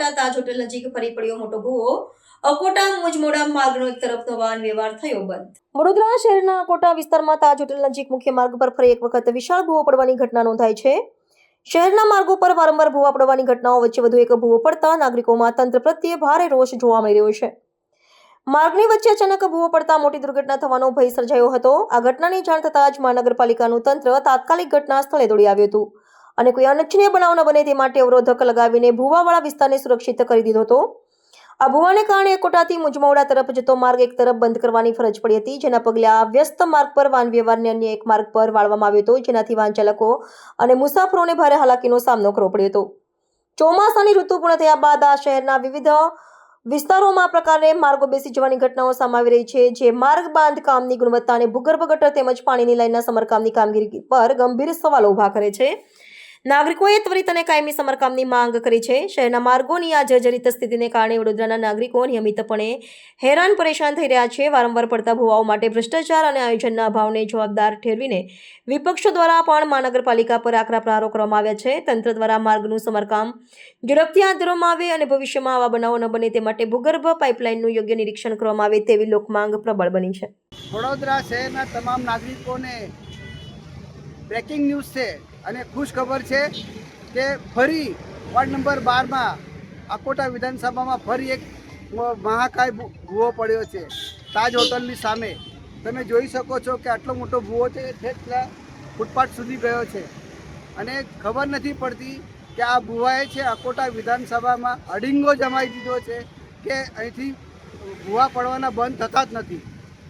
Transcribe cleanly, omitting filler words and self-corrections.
અકોટા તાજ hotel નજીક ફરી પડ્યો મોટો ભૂવો। અકોટા મુજમોડા માર્ગનો એક તરફનો વાહન વ્યવહાર થયો બંધ। વડોદરા શહેરના અકોટા વિસ્તારમાં તાજ હોટેલ નજીક મુખ્ય માર્ગ પર ફરી એક વખત વિશાળ ભૂવો પડવાની ઘટના નોંધાઈ છે। શહેરના માર્ગો પર વારંવાર ભૂવા પડવાની ઘટનાઓ વચ્ચે વધુ એક ભૂવો પડતા નાગરિકોમાં તંત્ર પ્રત્યે ભારે રોષ જોવા મળી રહ્યો છે। માર્ગની વચ્ચે અચાનક ભૂવો પડતા મોટી દુર્ઘટના થવાનો ભય સર્જાયો હતો। આ ઘટનાની જાણ થતાં જ મહાનગરપાલિકાનું તંત્ર તાત્કાલિક ઘટના સ્થળે દોડી આવ્યું હતું અને કોઈ અનિચ્છનીય બનાવ ન બને તે માટે અવરોધક લગાવીને ભૂવાવાળા વિસ્તારને સુરક્ષિત કરી દીધો હતો। આ ભૂવાને કારણે અકોટાથી મુજમોડા તરફ જતો માર્ગ એક તરફ બંધ કરવાની ફરજ પડી હતી, જેના પગલે આ વ્યસ્ત માર્ગ પર વાહન વ્યવહારને અન્ય એક માર્ગ પર વાળવામાં આવ્યો હતો, જેનાથી વાહન ચાલકો અને મુસાફરોને ભારે હાલાકીનો સામનો કરવો પડ્યો હતો। ચોમાસાની ઋતુ પૂર્ણ થયા બાદ આ શહેરના વિવિધ વિસ્તારોમાં આ પ્રકારે માર્ગો બેસી જવાની ઘટનાઓ સામે આવી રહી છે, જે માર્ગ બાંધકામની ગુણવત્તા અને ભૂગર્ભ ગટર તેમજ પાણીની લાઇનના સમારકામની કામગીરી પર ગંભીર સવાલો ઉભા કરે છે। નાગરિકોએ ત્વરિત અને કાયમી સમારકામની માંગ કરી છે। શહેરના માર્ગોની આ જર્જરિત સ્થિતિને કારણે વડોદરાના નાગરિકો નિયમિતપણે હેરાન પરેશાન થઈ રહ્યા છે। વારંવાર પડતા ભૂવાઓ માટે ભ્રષ્ટાચાર અને આયોજનના અભાવને જવાબદાર ઠેરવીને વિપક્ષો દ્વારા પણ મહાનગરપાલિકા પર આકરા પ્રહારો કરવામાં આવ્યા છે। તંત્ર દ્વારા માર્ગનું સમારકામ ઝડપથી હાથ ધરવામાં આવે અને ભવિષ્યમાં આવા બનાવો ન બને તે માટે ભૂગર્ભ પાઇપલાઇનનું યોગ્ય નિરીક્ષણ કરવામાં આવે તેવી લોકમાંગ પ્રબળ બની છે। વડોદરા શહેરના તમામ નાગરિકોને બ્રેકિંગ ન્યૂઝ છે અને ખુશ ખબર છે કે ફરી વોર્ડ નંબર 12માં અકોટા વિધાનસભામાં ફરી એક મહાકાય ભૂવો પડ્યો છે તાજ હોટલની સામે। તમે જોઈ શકો છો કે આટલો મોટો ભૂવો છે, તે ફૂટપાથ સુધી ગયો છે અને ખબર નથી પડતી કે આ ભૂવાએ છે અકોટા વિધાનસભામાં અડિંગો જમાઈ દીધો છે કે અહીંથી ભૂવા પડવાના બંધ થતા જ નથી।